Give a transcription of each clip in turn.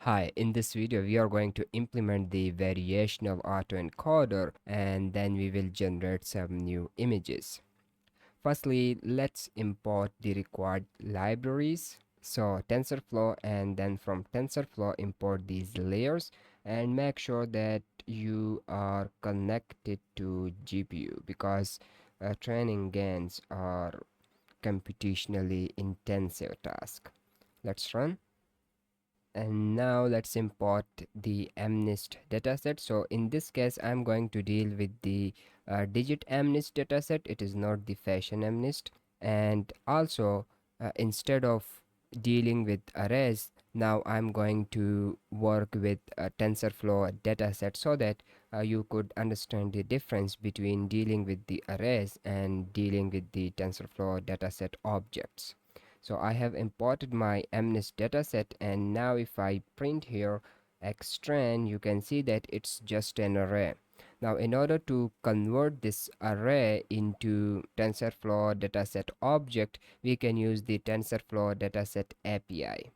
Hi, in this video we are going to implement the variational autoencoder and then we will generate some new images. Firstly, let's import the required libraries. So TensorFlow, and then from TensorFlow import these layers and make sure that you are connected to GPU because training GANs are computationally intensive task. Let's run. And now let's import the MNIST dataset. So in this case I'm going to deal with the digit MNIST dataset. It is not the fashion MNIST. And also instead of dealing with arrays, now I'm going to work with a TensorFlow dataset so that you could understand the difference between dealing with the arrays and dealing with the TensorFlow dataset objects. So I have imported my MNIST dataset, and now if I print here xtrand, you can see that it's just an array. Now in order to convert this array into TensorFlow dataset object, we can use the TensorFlow dataset API.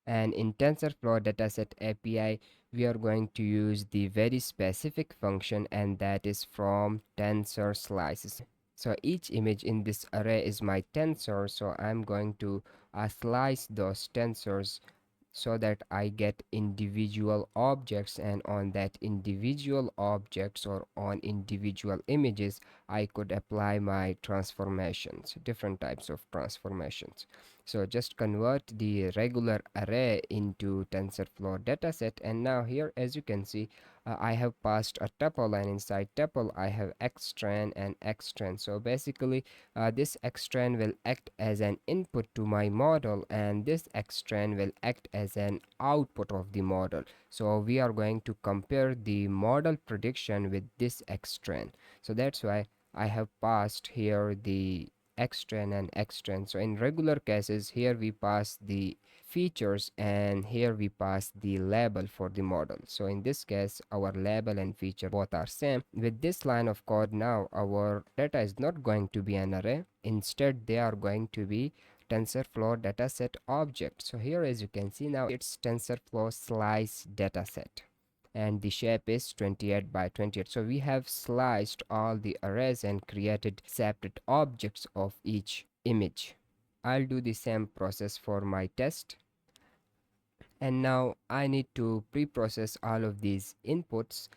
And in TensorFlow dataset API, we are going to use the very specific function, and that is from tensor slices. So each image in this array is my tensor, so I'm going to slice those tensors so that I get individual objects, and on that individual objects or on individual images I could apply my transformations, different types of transformations. So just convert the regular array into TensorFlow dataset, and now here as you can see I have passed a tuple, and inside tuple I have xtrand and xtrand. So basically this xtrand will act as an input to my model, and this xtrand will act as an output of the model. So we are going to compare the model prediction with this xtrand. So that's why I have passed here the xtrand and xtrand. So in regular cases, here we pass the features and here we pass the label for the model. So in this case our label and feature both are same. With this line of code, now our data is not going to be an array, instead they are going to be TensorFlow dataset object. So here as you can see, now it's TensorFlow slice dataset and the shape is 28 by 28. So we have sliced all the arrays and created separate objects of each image. I'll do the same process for my test. And now I need to pre-process all of these inputs.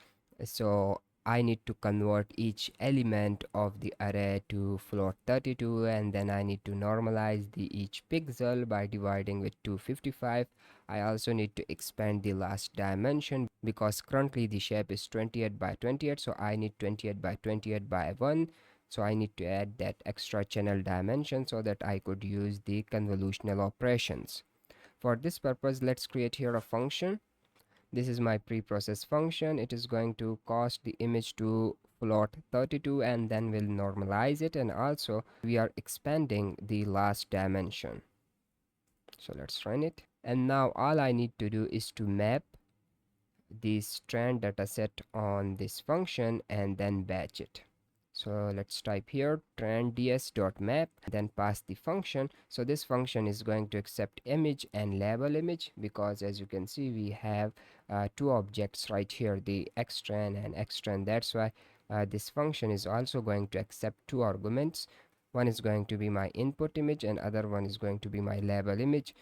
So I need to convert each element of the array to float 32, and then I need to normalize the each pixel by dividing with 255. I also need to expand the last dimension because currently the shape is 28 by 28, so I need 28 by 28 by 1. So I need to add that extra channel dimension so that I could use the convolutional operations. For this purpose, let's create here a function. This is my pre-process function. It is going to cause the image to float 32 and then we'll normalize it, and also we are expanding the last dimension. So let's run it, and now all I need to do is to map the strand dataset on this function and then batch it. So let's type here trend_ds.map, then pass the function. So this function is going to accept image and label image, because as you can see we have two objects right here, the xtrand and xtrand. That's why this function is also going to accept two arguments. One is going to be my input image and other one is going to be my label image.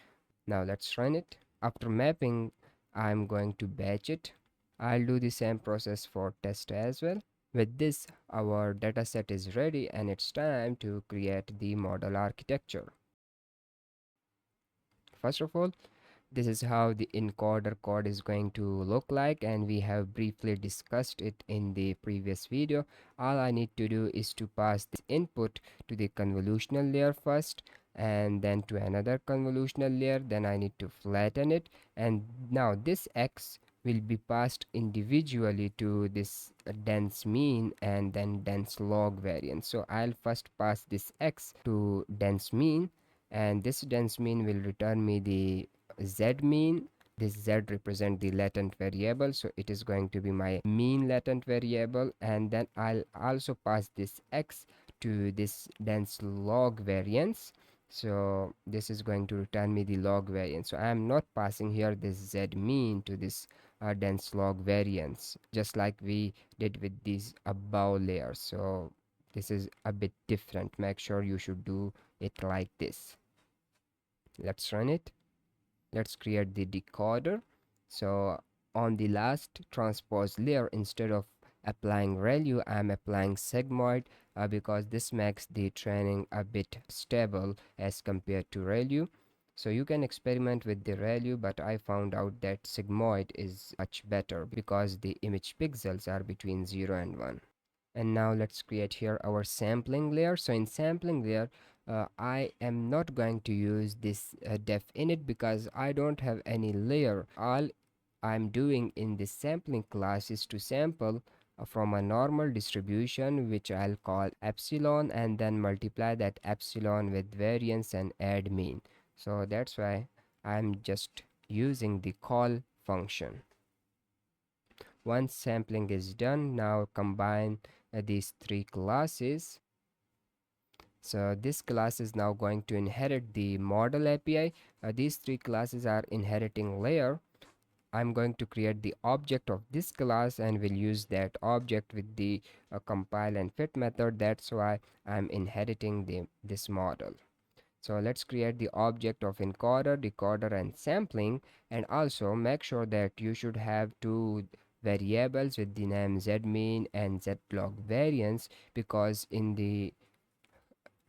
Now let's run it. After mapping, I'm going to batch it. I'll do the same process for test as well. With this, our dataset is ready and it's time to create the model architecture. First of all, this is how the encoder code is going to look like, and we have briefly discussed it in the previous video. All I need to do is to pass this input to the convolutional layer first, and then to another convolutional layer. Then I need to flatten it, and now this x will be passed individually to this dense mean and then dense log variance. So I'll first pass this x to dense mean, and this dense mean will return me the z mean. This z represent the latent variable, so it is going to be my mean latent variable, and then I'll also pass this x to this dense log variance. So this is going to return me the log variance. So I am not passing here this z mean to this dense log variance, just like we did with these above layers. So this is a bit different. Make sure you should do it like this. Let's run it. Let's create the decoder. So on the last transpose layer, instead of applying ReLU, I'm applying sigmoid because this makes the training a bit stable as compared to ReLU. So you can experiment with the ReLU, but I found out that sigmoid is much better because the image pixels are between 0 and 1. And now let's create here our sampling layer. So in sampling layer, I am not going to use this def init because I don't have any layer. All I'm doing in this sampling class is to sample from a normal distribution, which I'll call epsilon, and then multiply that epsilon with variance and add mean. So that's why I'm just using the call function. Once sampling is done, now combine these three classes. So this class is now going to inherit the model API. These three classes are inheriting layer. I'm going to create the object of this class and will use that object with the compile and fit method. That's why I'm inheriting this model. So let's create the object of encoder, decoder, and sampling, and also make sure that you should have two variables with the name zmean and zlog variance, because in the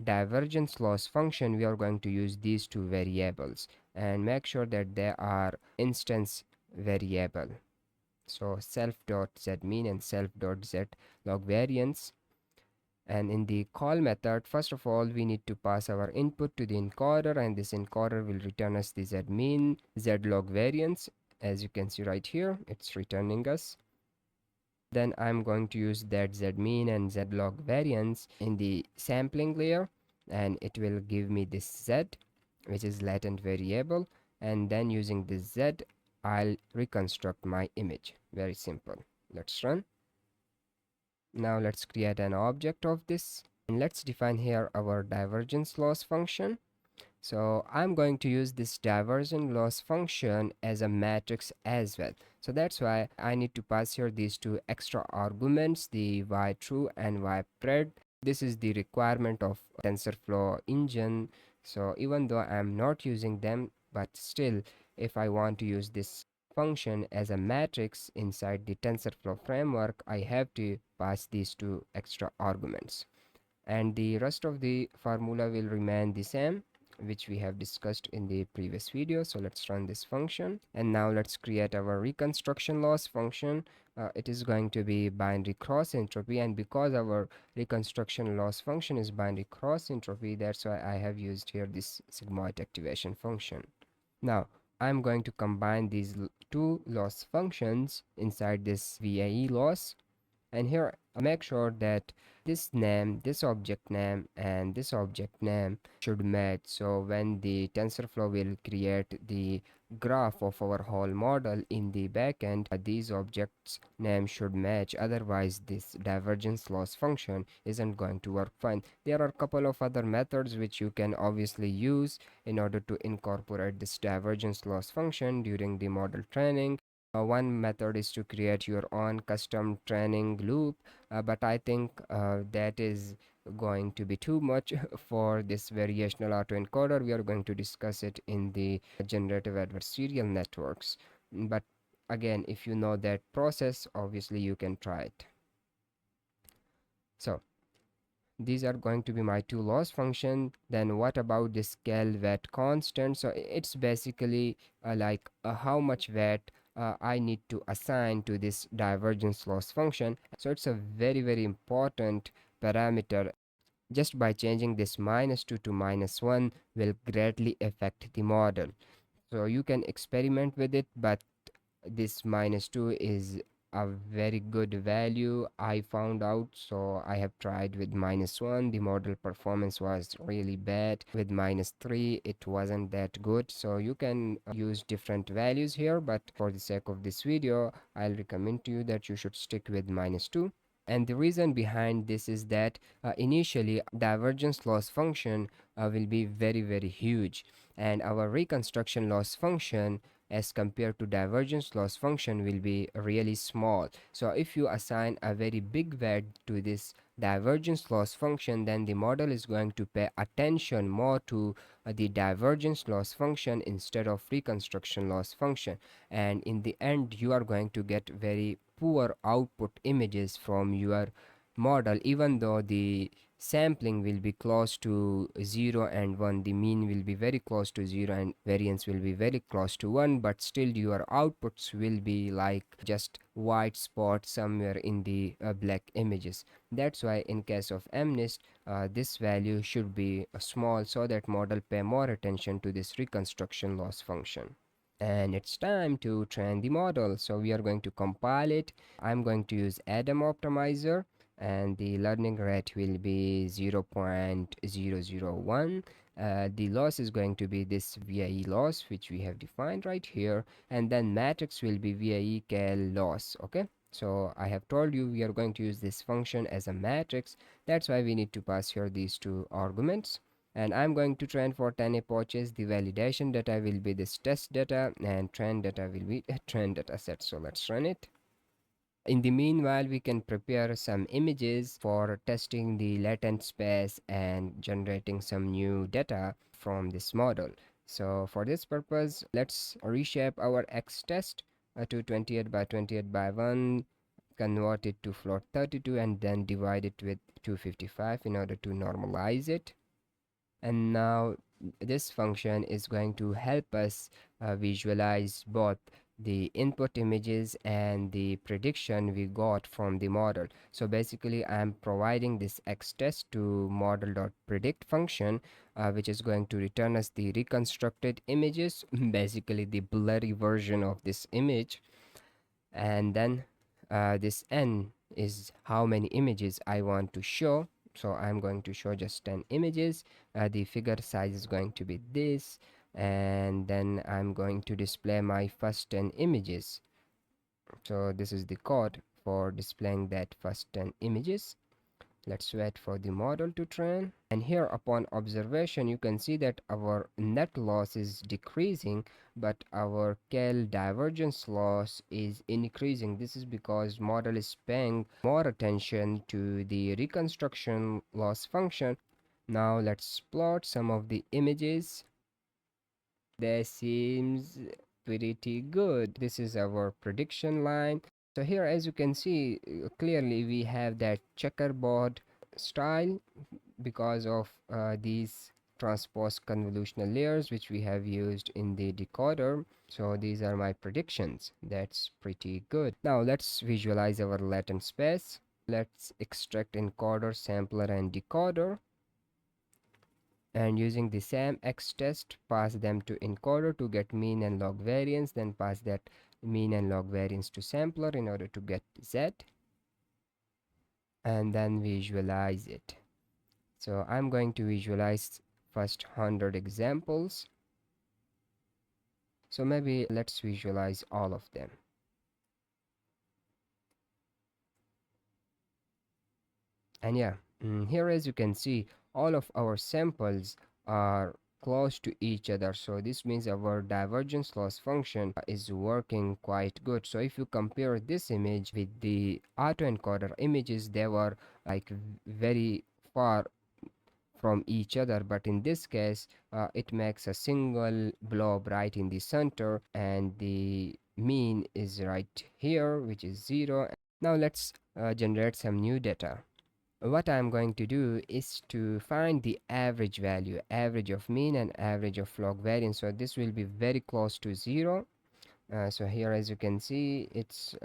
divergence loss function we are going to use these two variables, and make sure that they are instance variable. So self.zmean and self.zlog variance. And in the call method, first of all, we need to pass our input to the encoder, and this encoder will return us the zmean, zlog variance. As you can see right here, it's returning us. Then I'm going to use that zmean and zlog variance in the sampling layer, and it will give me this z, which is latent variable. And then using this z, I'll reconstruct my image. Very simple. Let's run. Now let's create an object of this, and let's define here our divergence loss function. So I'm going to use this divergence loss function as a matrix as well. So that's why I need to pass here these two extra arguments, the y true and y pred. This is the requirement of TensorFlow engine. So even though I'm not using them, but still, if I want to use this function as a matrix inside the TensorFlow framework, I have to pass these two extra arguments, and the rest of the formula will remain the same, which we have discussed in the previous video. So let's run this function, and now let's create our reconstruction loss function. It is going to be binary cross entropy, and because our reconstruction loss function is binary cross entropy, that's why I have used here this sigmoid activation function. Now I'm going to combine these two loss functions inside this VAE loss, and here make sure that this name, this object name, and this object name should match. So when the TensorFlow will create the graph of our whole model in the backend, these objects names should match, otherwise this divergence loss function isn't going to work fine. There are a couple of other methods which you can obviously use in order to incorporate this divergence loss function during the model training. One method is to create your own custom training loop, but I think that is going to be too much for this variational autoencoder. We are going to discuss it in the generative adversarial networks. But again, if you know that process, obviously you can try it. So these are going to be my two loss function. Then what about the scale weight constant? So it's basically like how much weight I need to assign to this divergence loss function. So it's a very important parameter. Just by changing this -2 to -1 will greatly affect the model. So you can experiment with it, but this -2 is a very good value, I found out. So I have tried with -1, the model performance was really bad. With -3 it wasn't that good. So you can use different values here, but for the sake of this video I'll recommend to you that you should stick with -2. And the reason behind this is that initially divergence loss function will be very huge, and our reconstruction loss function as compared to divergence loss function will be really small. So if you assign a very big weight to this divergence loss function, then the model is going to pay attention more to the divergence loss function instead of reconstruction loss function, and in the end you are going to get very poor output images from your model. Even though the sampling will be close to 0 and 1, the mean will be very close to 0 and variance will be very close to 1, but still your outputs will be like just white spot somewhere in the black images. That's why in case of MNIST, this value should be small so that model pay more attention to this reconstruction loss function. And it's time to train the model, so we are going to compile it. I'm going to use Adam optimizer, and the learning rate will be 0.001. The loss is going to be this VIE loss which we have defined right here, and then matrix will be VIE cal loss. Okay, so I have told you we are going to use this function as a matrix. That's why we need to pass here these two arguments, and I'm going to train for 10 epochs. The validation data will be this test data, and train data will be a train data set. So let's run it. In the meanwhile, we can prepare some images for testing the latent space and generating some new data from this model. So for this purpose, let's reshape our X test to 28 by 28 by 1, convert it to float 32, and then divide it with 255 in order to normalize it. And now this function is going to help us visualize both the input images and the prediction we got from the model. So basically I'm providing this X test to model.predict function, which is going to return us the reconstructed images, basically the blurry version of this image. And then this n is how many images I want to show. So I'm going to show just 10 images. The figure size is going to be this, and then I'm going to display my first 10 images. So this is the code for displaying that first 10 images. Let's wait for the model to train, and here upon observation you can see that our net loss is decreasing, but our cal divergence loss is increasing. This is because model is paying more attention to the reconstruction loss function. Now let's plot some of the images. That seems pretty good. This is our prediction line. So here, as you can see clearly, we have that checkerboard style because of these transpose convolutional layers which we have used in the decoder. So these are my predictions. That's pretty good. Now let's visualize our latent space. Let's extract encoder, sampler, and decoder, and using the same X test pass them to encoder to get mean and log variance, then pass that mean and log variance to sampler in order to get Z, and then visualize it. So I'm going to visualize first 100 examples. So maybe let's visualize all of them. And yeah, here as you can see, all of our samples are close to each other, so this means our divergence loss function is working quite good. So if you compare this image with the autoencoder images, they were like very far from each other, but in this case it makes a single blob right in the center, and the mean is right here, which is 0. Now let's generate some new data. What I'm going to do is to find the average value, average of mean and average of log variance. So this will be very close to 0. So here as you can see, its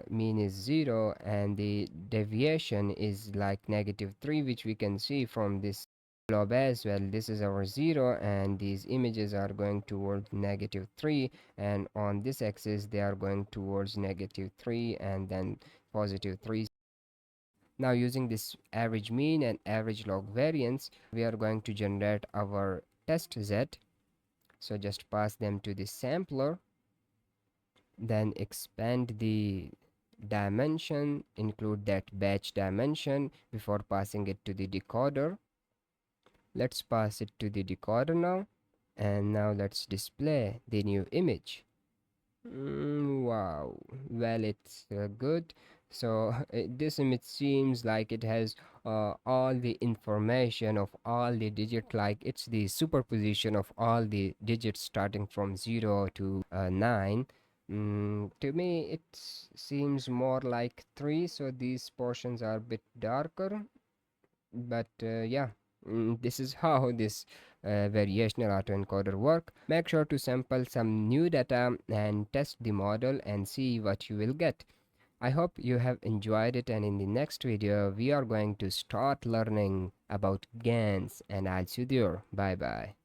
mean is 0 and the deviation is like -3, which we can see from this blob as well. This is our 0 and these images are going towards -3, and on this axis they are going towards -3 and then +3. Now using this average mean and average log variance, we are going to generate our test Z. So just pass them to the sampler, then expand the dimension, include that batch dimension before passing it to the decoder. Let's pass it to the decoder now, and now let's display the new image. Wow, well, it's good. So this image seems like it has all the information of all the digits, like it's the superposition of all the digits starting from 0 to 9. To me, it seems more like 3, so these portions are a bit darker, but yeah, this is how this variational autoencoder work. Make sure to sample some new data and test the model and see what you will get. I hope you have enjoyed it, and in the next video we are going to start learning about GANs, and I'll see you there. Bye bye.